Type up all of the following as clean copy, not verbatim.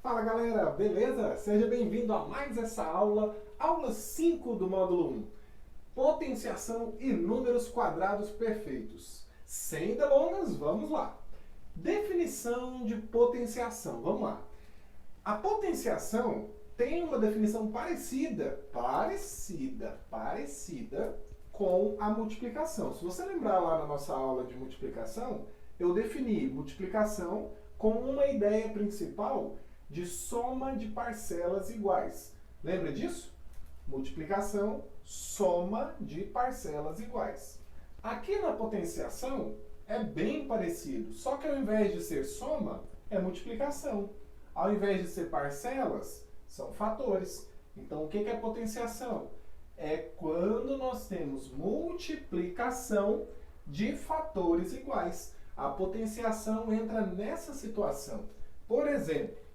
Fala galera, beleza? Seja bem-vindo a mais essa aula, aula 5 do módulo 1. Potenciação e números quadrados perfeitos. Sem delongas, vamos lá. Definição de potenciação, vamos lá. A potenciação tem uma definição parecida com a multiplicação. Se você lembrar lá na nossa aula de multiplicação, eu defini multiplicação com uma ideia principal de soma de parcelas iguais. Lembra disso? Multiplicação, soma de parcelas iguais. Aqui na potenciação é bem parecido, só que ao invés de ser soma, é multiplicação. Ao invés de ser parcelas, são fatores. Então, o que é potenciação? É quando nós temos multiplicação de fatores iguais. A potenciação entra nessa situação. Por exemplo,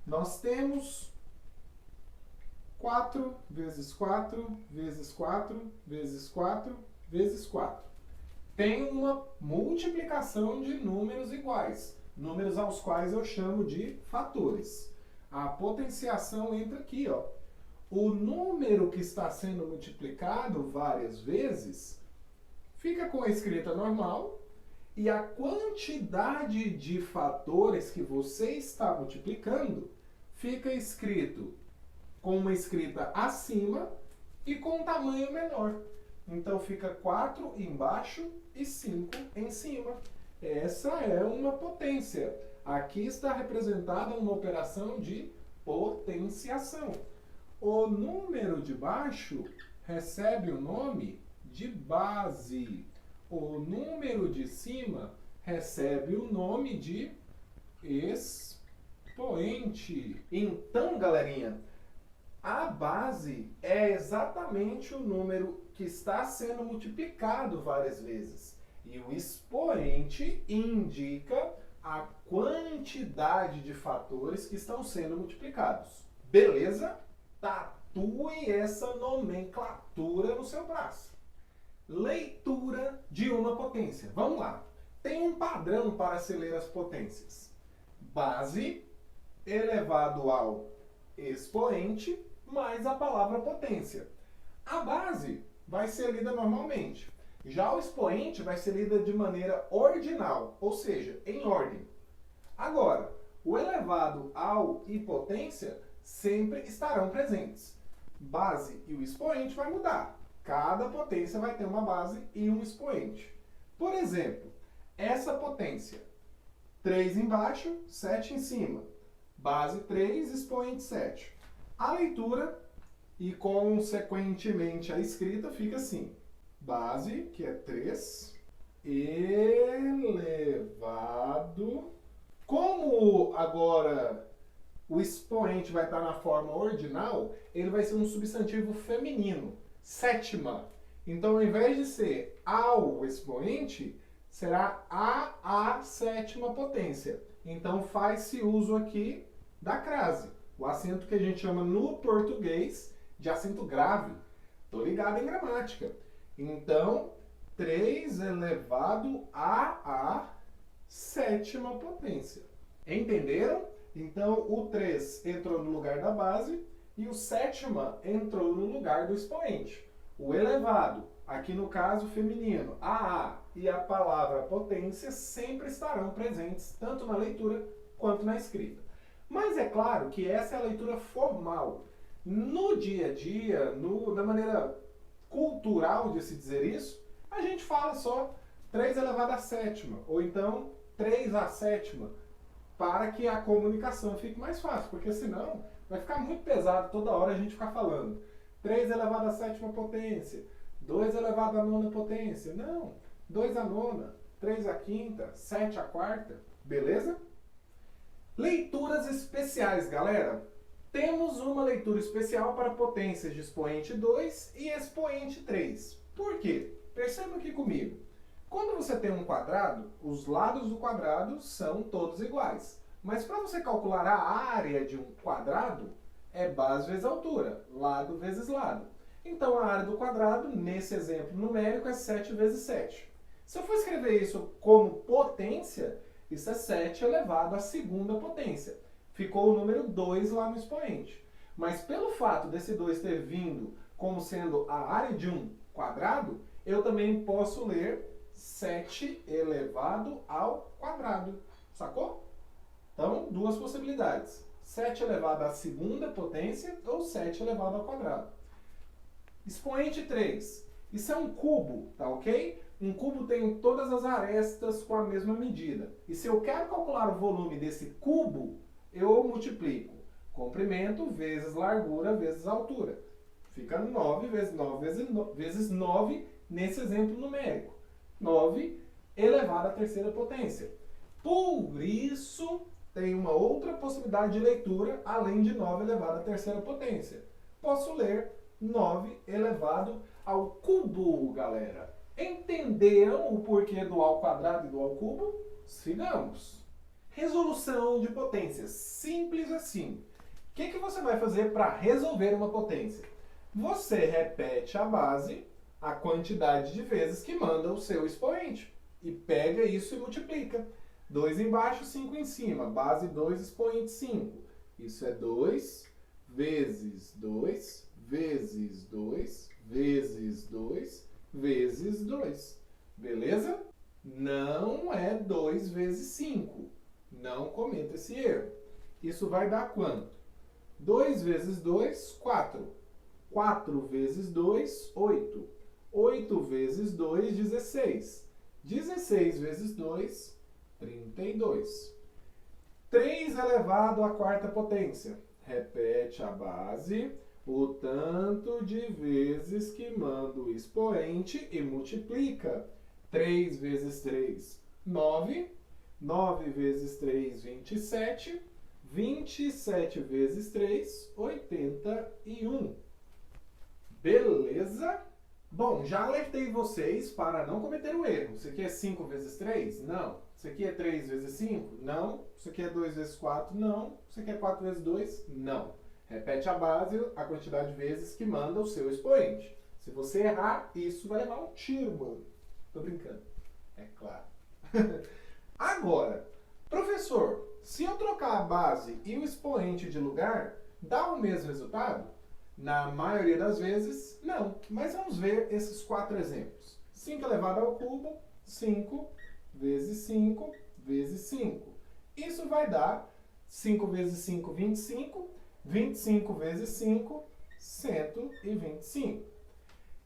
nós temos 4 vezes 4 vezes 4 vezes 4 vezes 4. Tem uma multiplicação de números iguais, números aos quais eu chamo de fatores. A potenciação entra aqui, ó. O número que está sendo multiplicado várias vezes fica com a escrita normal e a quantidade de fatores que você está multiplicando fica escrito com uma escrita acima e com um tamanho menor. Então fica 4 embaixo e 5 em cima. Essa é uma potência. Aqui está representada uma operação de potenciação. O número de baixo recebe o nome de base. O número de cima recebe o nome de expoente. Então, galerinha, a base é exatamente o número que está sendo multiplicado várias vezes. E o expoente indica a quantidade de fatores que estão sendo multiplicados. Beleza? Tatue essa nomenclatura no seu braço. Leitura de uma potência. Vamos lá. Tem um padrão para se ler as potências. Base elevado ao expoente mais a palavra potência. A base vai ser lida normalmente. Já o expoente vai ser lida de maneira ordinal, ou seja, em ordem. Agora, o elevado ao e potência sempre estarão presentes. Base e o expoente vai mudar. Cada potência vai ter uma base e um expoente. Por exemplo, essa potência, 3 embaixo, 7 em cima. Base 3, expoente 7. A leitura e, consequentemente, a escrita fica assim. Base, que é 3, elevado. Como agora o expoente vai estar na forma ordinal, ele vai ser um substantivo feminino. Sétima. Então, ao invés de ser ao expoente, será a sétima potência. Então, faz-se uso aqui da crase. O acento que a gente chama no português de acento grave. Estou ligado em gramática. Então, 3 elevado a sétima potência. Entenderam? Então, o 3 entrou no lugar da base e o sétima entrou no lugar do expoente. O elevado, aqui no caso feminino, a e a palavra potência sempre estarão presentes tanto na leitura quanto na escrita. Mas é claro que essa é a leitura formal. No dia a dia, da maneira cultural de se dizer isso, a gente fala só 3 elevado à sétima, ou então 3 à sétima, para que a comunicação fique mais fácil, porque senão vai ficar muito pesado toda hora a gente ficar falando 3 elevado à sétima potência, 2 elevado à nona potência. Não, 2 à nona, 3 à quinta, 7 à quarta, beleza? Leituras especiais, galera. Temos uma leitura especial para potências de expoente 2 e expoente 3. Por quê? Perceba aqui comigo. Quando você tem um quadrado, os lados do quadrado são todos iguais. Mas para você calcular a área de um quadrado, é base vezes altura, lado vezes lado. Então a área do quadrado, nesse exemplo numérico, é 7 vezes 7. Se eu for escrever isso como potência, isso é 7 elevado à segunda potência. ficou o número 2 lá no expoente. Mas pelo fato desse 2 ter vindo como sendo a área de um quadrado, eu também posso ler 7 elevado ao quadrado. Sacou? Então, duas possibilidades. 7 elevado à segunda potência ou 7 elevado ao quadrado. Expoente 3. Isso é um cubo, tá ok? Um cubo tem todas as arestas com a mesma medida. E se eu quero calcular o volume desse cubo, eu multiplico comprimento vezes largura vezes altura. Fica 9 vezes 9 vezes 9 nesse exemplo numérico. 9 elevado à terceira potência. Por isso, tem uma outra possibilidade de leitura além de 9 elevado à terceira potência. Posso ler 9 elevado ao cubo, galera. Entenderam o porquê do ao quadrado e do ao cubo? Sigamos. Resolução de potências. Simples assim. O que você vai fazer para resolver uma potência? Você repete a base a quantidade de vezes que manda o seu expoente. E pega isso e multiplica. 2 embaixo, 5 em cima. Base 2, expoente 5. Isso é 2 vezes 2 vezes 2 vezes 2 vezes 2. Beleza? Não é 2 vezes 5. Não cometa esse erro. Isso vai dar quanto? 2 vezes 2, 4. 4 vezes 2, 8. 8 vezes 2, 16. 16 vezes 2, 32. 3 elevado à quarta potência. Repete a base o tanto de vezes que manda o expoente e multiplica. 3 vezes 3, 9. 9 vezes 3, 27. 27 vezes 3, 81. Beleza? Bom, já alertei vocês para não cometer o erro. Isso aqui é 5 vezes 3? Não. Isso aqui é 3 vezes 5? Não. Isso aqui é 2 vezes 4? Não. Isso aqui é 4 vezes 2? Não. Repete a base, a quantidade de vezes que manda o seu expoente. Se você errar, isso vai levar um tiro, mano. Tô brincando. É claro. Agora, professor, se eu trocar a base e o expoente de lugar, dá o mesmo resultado? Na maioria das vezes, não. Mas vamos ver esses 4 exemplos. 5 elevado ao cubo, 5 vezes 5 vezes 5. Isso vai dar 5 vezes 5, 25. 25 vezes 5, 125.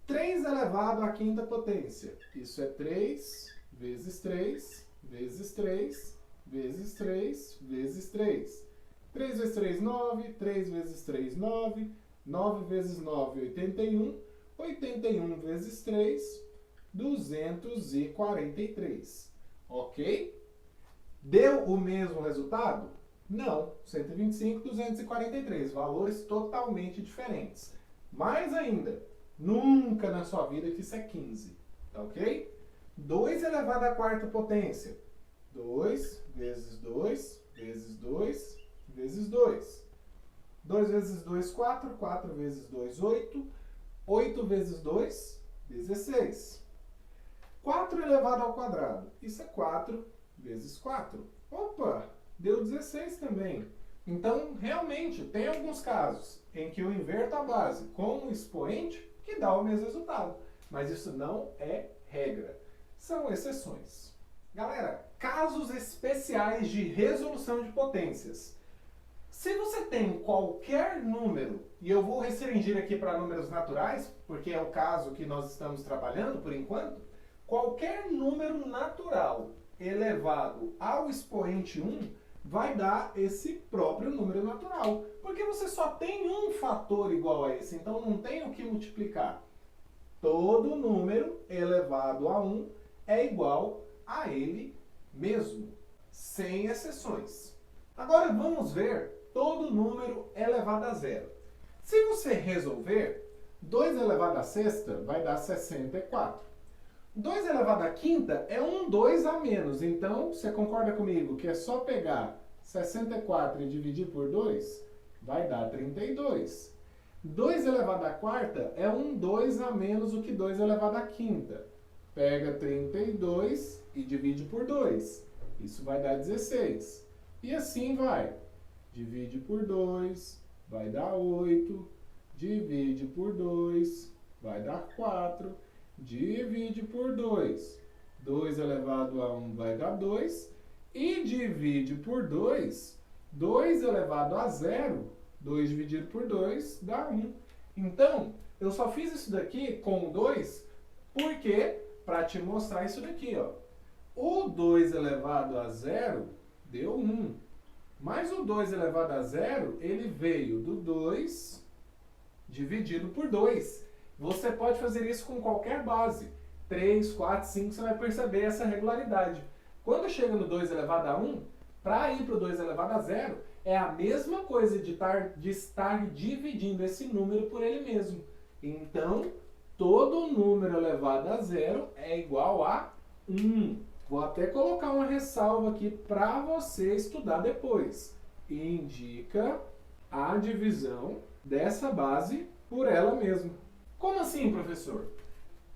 3 elevado à quinta potência. Isso é 3 vezes 3 vezes 3 vezes 3 vezes 3. 3 vezes 3, 9. 3 vezes 3, 9. 9 vezes 9, 81. 81 vezes 3, 243. Ok? Deu o mesmo resultado? Não. 125, 243. Valores totalmente diferentes. Mais ainda, nunca na sua vida que isso é 15. Tá ok? 2 elevado à quarta potência. 2 vezes 2 vezes 2 vezes 2. 2 vezes 2, 4. 4 vezes 2, 8. 8 vezes 2, 16. 4 elevado ao quadrado. Isso é 4 vezes 4. Opa, deu 16 também. Então, realmente, tem alguns casos em que eu inverto a base com o expoente que dá o mesmo resultado. Mas isso não é regra. São exceções. Galera, casos especiais de resolução de potências. Se você tem qualquer número, e eu vou restringir aqui para números naturais, porque é o caso que nós estamos trabalhando por enquanto, qualquer número natural elevado ao expoente 1 vai dar esse próprio número natural. Porque você só tem um fator igual a esse, então não tem o que multiplicar. Todo número elevado a 1 é igual a ele mesmo, sem exceções. Agora vamos ver todo número elevado a zero. Se você resolver, 2 elevado à sexta vai dar 64. 2 elevado à quinta é um 2 a menos. Então, você concorda comigo que é só pegar 64 e dividir por 2? Vai dar 32. 2 elevado à quarta é um 2 a menos do que 2 elevado à quinta. Pega 32 e divide por 2. Isso vai dar 16. E assim vai. divide por 2, vai dar 8, divide por 2, vai dar 4, divide por 2, 2 elevado a 1 vai dar 2, e divide por 2, 2 elevado a 0, 2 dividido por 2 dá 1. Então, eu só fiz isso daqui com o 2, porque para te mostrar isso daqui, ó. O 2 elevado a 0 deu 1. Mas o 2 elevado a 0, ele veio do 2 dividido por 2. Você pode fazer isso com qualquer base. 3, 4, 5, você vai perceber essa regularidade. Quando chega no 2 elevado a 1, para ir para o 2 elevado a 0, é a mesma coisa de estar dividindo esse número por ele mesmo. Então, todo número elevado a 0 é igual a 1. Vou até colocar uma ressalva aqui para você estudar depois. Indica a divisão dessa base por ela mesma. Como assim, professor?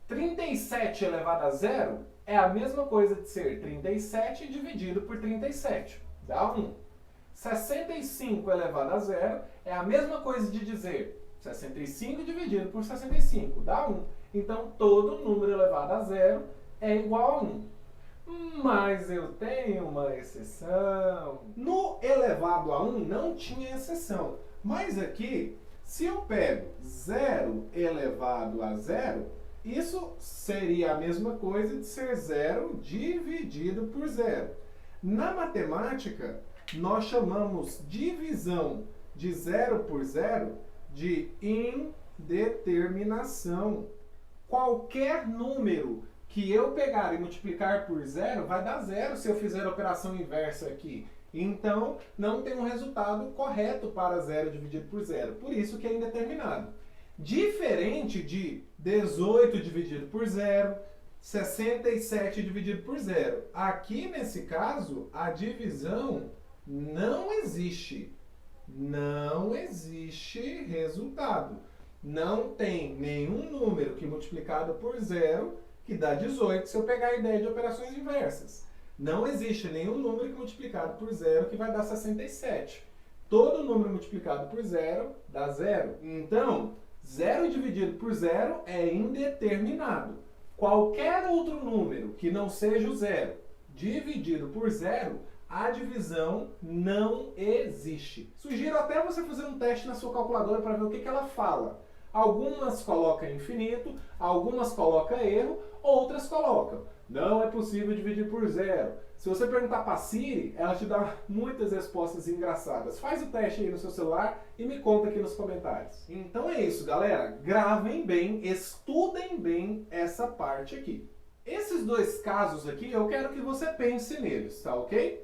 37 elevado a 0 é a mesma coisa de ser 37 dividido por 37. Dá 1. 65 elevado a 0 é a mesma coisa de dizer 65 dividido por 65. Dá 1. Então, todo número elevado a 0 é igual a 1. Mas eu tenho uma exceção. No elevado a 1 não tinha exceção. Mas aqui, se eu pego 0 elevado a 0, isso seria a mesma coisa de ser 0 dividido por 0. Na matemática, nós chamamos divisão de 0 por 0 de indeterminação. Qualquer número que eu pegar e multiplicar por 0 vai dar 0 se eu fizer a operação inversa aqui. Então, não tem um resultado correto para 0 dividido por 0. Por isso que é indeterminado. Diferente de 18 dividido por 0, 67 dividido por 0. Aqui, nesse caso, a divisão não existe. Não existe resultado. Não tem nenhum número que multiplicado por 0 que dá 18 se eu pegar a ideia de operações inversas. Não existe nenhum número que multiplicado por 0 que vai dar 67. Todo número multiplicado por 0 dá 0. Então, 0 dividido por 0 é indeterminado. Qualquer outro número que não seja o 0 dividido por 0, a divisão não existe. Sugiro até você fazer um teste na sua calculadora para ver o que ela fala. Algumas colocam infinito, algumas colocam erro, outras colocam não é possível dividir por 0. Se você perguntar para a Siri, ela te dá muitas respostas engraçadas. Faz o teste aí no seu celular e me conta aqui nos comentários. Então é isso, galera. Gravem bem, estudem bem essa parte aqui. Esses dois casos aqui, eu quero que você pense neles, tá ok?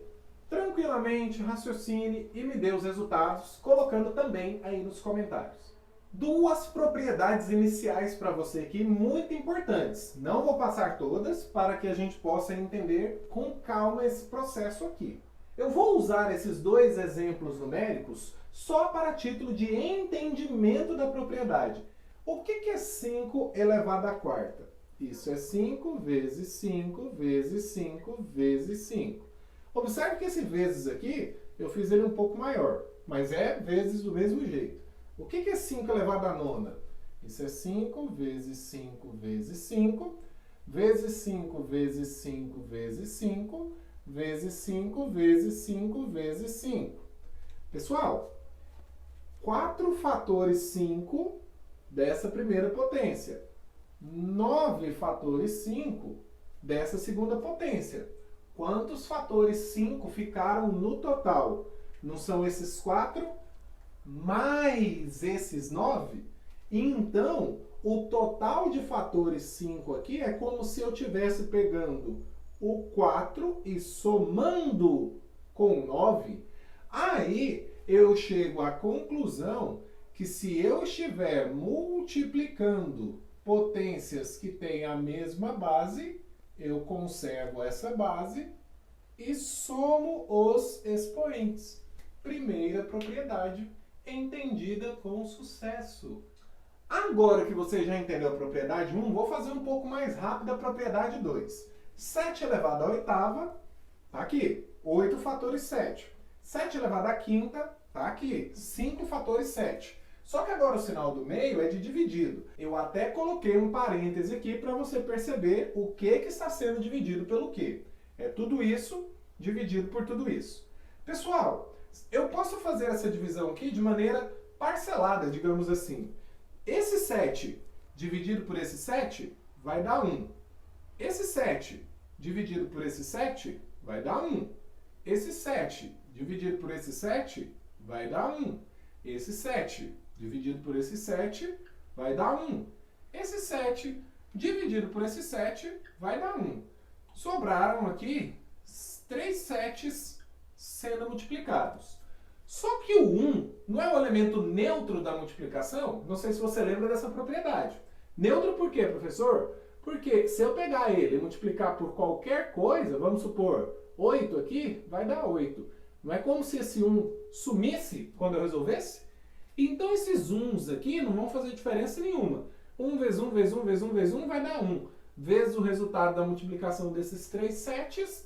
Tranquilamente, raciocine e me dê os resultados, colocando também aí nos comentários. Duas propriedades iniciais para você aqui, muito importantes. Não vou passar todas para que a gente possa entender com calma esse processo aqui. Eu vou usar esses dois exemplos numéricos só para título de entendimento da propriedade. O que é 5 elevado à quarta? Isso é 5 vezes 5 vezes 5 vezes 5. Observe que esse vezes aqui, eu fiz ele um pouco maior, mas é vezes do mesmo jeito. O que é 5 elevado à nona? Isso é 5 vezes 5 vezes 5, vezes 5 vezes 5 vezes 5, vezes 5 vezes 5 vezes 5. Pessoal, 4 fatores 5 dessa primeira potência. 9 fatores 5 dessa segunda potência. Quantos fatores 5 ficaram no total? Não são esses 4 mais esses 9? Então, o total de fatores 5 aqui é como se eu estivesse pegando o 4 e somando com 9. Aí, eu chego à conclusão que se eu estiver multiplicando potências que têm a mesma base, eu conservo essa base e somo os expoentes. Primeira propriedade entendida com sucesso. Agora que você já entendeu a propriedade 1, vou fazer um pouco mais rápido a propriedade 2. 7 elevado à oitava, tá aqui, 8 fatores 7. 7 elevado à quinta, tá aqui, 5 fatores 7. Só que agora o sinal do meio é de dividido. Eu até coloquei um parêntese aqui para você perceber o que está sendo dividido pelo quê. É tudo isso dividido por tudo isso. Pessoal, eu posso fazer essa divisão aqui de maneira parcelada, digamos assim. Esse 7 dividido por esse 7 vai dar 1. Esse 7 dividido por esse 7 vai dar 1. Esse 7 dividido por esse 7 vai dar 1. Esse 7 dividido por esse 7 vai dar 1. Esse 7 dividido por esse 7 vai dar 1. Sobraram aqui 3 7s sendo multiplicados. Só que o 1 não é o elemento neutro da multiplicação? Não sei se você lembra dessa propriedade. Neutro por quê, professor? Porque se eu pegar ele e multiplicar por qualquer coisa, vamos supor, 8 aqui, vai dar 8. Não é como se esse 1 sumisse quando eu resolvesse? Então esses 1s aqui não vão fazer diferença nenhuma. 1 vezes 1 vezes 1 vezes 1 vezes 1 vai dar 1. Vezes o resultado da multiplicação desses 3 7s,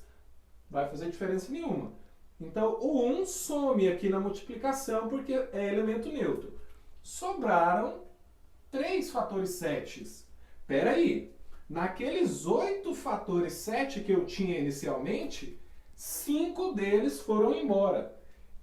vai fazer diferença nenhuma. Então o 1 some aqui na multiplicação porque é elemento neutro. Sobraram 3 fatores 7s. Espera aí, naqueles 8 fatores 7 que eu tinha inicialmente, 5 deles foram embora.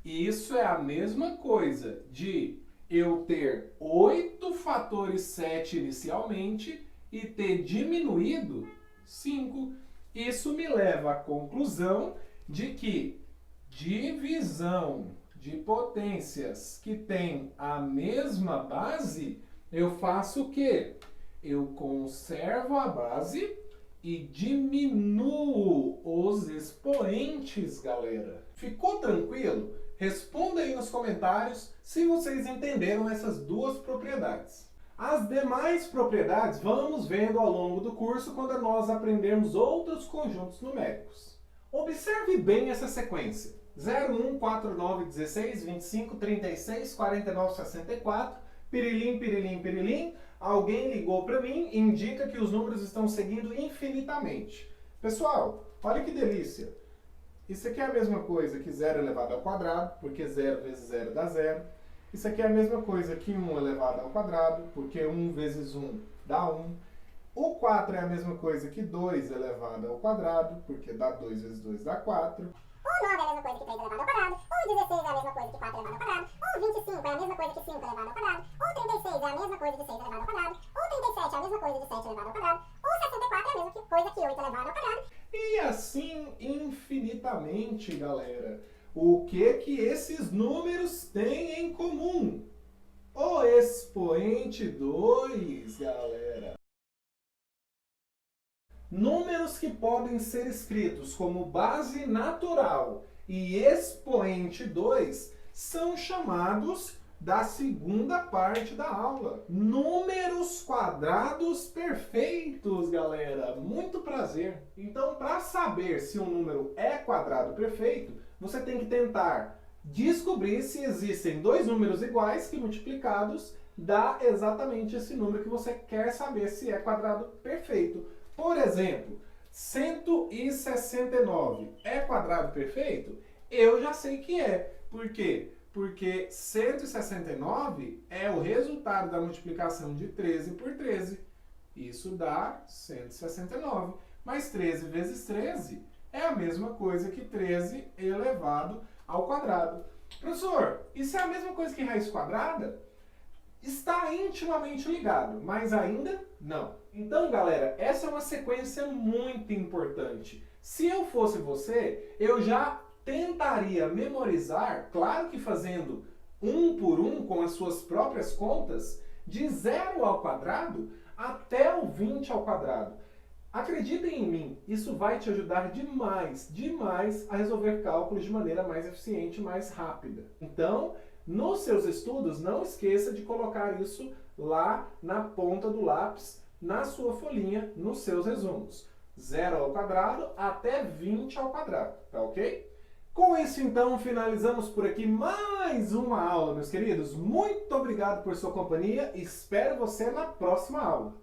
Isso é a mesma coisa de eu ter 8 fatores 7 inicialmente e ter diminuído 5. Isso me leva à conclusão de que divisão de potências que têm a mesma base, eu faço o quê? Eu conservo a base e diminuo os expoentes, galera. Ficou tranquilo? Responda aí nos comentários se vocês entenderam essas duas propriedades. As demais propriedades vamos vendo ao longo do curso quando nós aprendermos outros conjuntos numéricos. Observe bem essa sequência. 0, 1, 4, 9, 16, 25, 36, 49, 64, pirilim, pirilim, pirilim. Alguém ligou para mim e indica que os números estão seguindo infinitamente. Pessoal, olha que delícia. Isso aqui é a mesma coisa que 0 elevado ao quadrado, porque 0 vezes 0 dá 0. Isso aqui é a mesma coisa que 1 elevado ao quadrado, porque 1 vezes 1 dá 1. O 4 é a mesma coisa que 2 elevado ao quadrado, porque dá 2 vezes 2 dá 4. O 9 é a mesma coisa que 3 elevado ao quadrado. O 16 é a mesma coisa que 4 elevado ao quadrado. O 25 é a mesma coisa que 5 elevado ao quadrado. O 36 é a mesma coisa de 6 elevado ao quadrado. O 37 é a mesma coisa de 7 elevado ao quadrado. O 64 é a mesma coisa que 8 elevado ao quadrado. E assim infinitamente, galera. O que esses números têm em comum? O expoente 2, galera. Números que podem ser escritos como base natural e expoente 2 são chamados da segunda parte da aula. Números quadrados perfeitos, galera. Muito prazer. Então, para saber se um número é quadrado perfeito, você tem que tentar descobrir se existem dois números iguais que multiplicados dá exatamente esse número que você quer saber se é quadrado perfeito. Por exemplo, 169 é quadrado perfeito? Eu já sei que é. Por quê? Porque 169 é o resultado da multiplicação de 13 por 13. Isso dá 169. Mas 13 vezes 13 é a mesma coisa que 13 elevado ao quadrado. Professor, isso é a mesma coisa que raiz quadrada? Está intimamente ligado, mas ainda não. Então, galera, essa é uma sequência muito importante. Se eu fosse você, eu já tentaria memorizar, claro que fazendo um por um com as suas próprias contas, de 0 ao quadrado até o 20 ao quadrado. Acreditem em mim, isso vai te ajudar demais, demais a resolver cálculos de maneira mais eficiente e mais rápida. Então, nos seus estudos, não esqueça de colocar isso lá na ponta do lápis, na sua folhinha, nos seus resumos. 0 ao quadrado até 20 ao quadrado, tá ok? Com isso, então, finalizamos por aqui mais uma aula, meus queridos. Muito obrigado por sua companhia e espero você na próxima aula.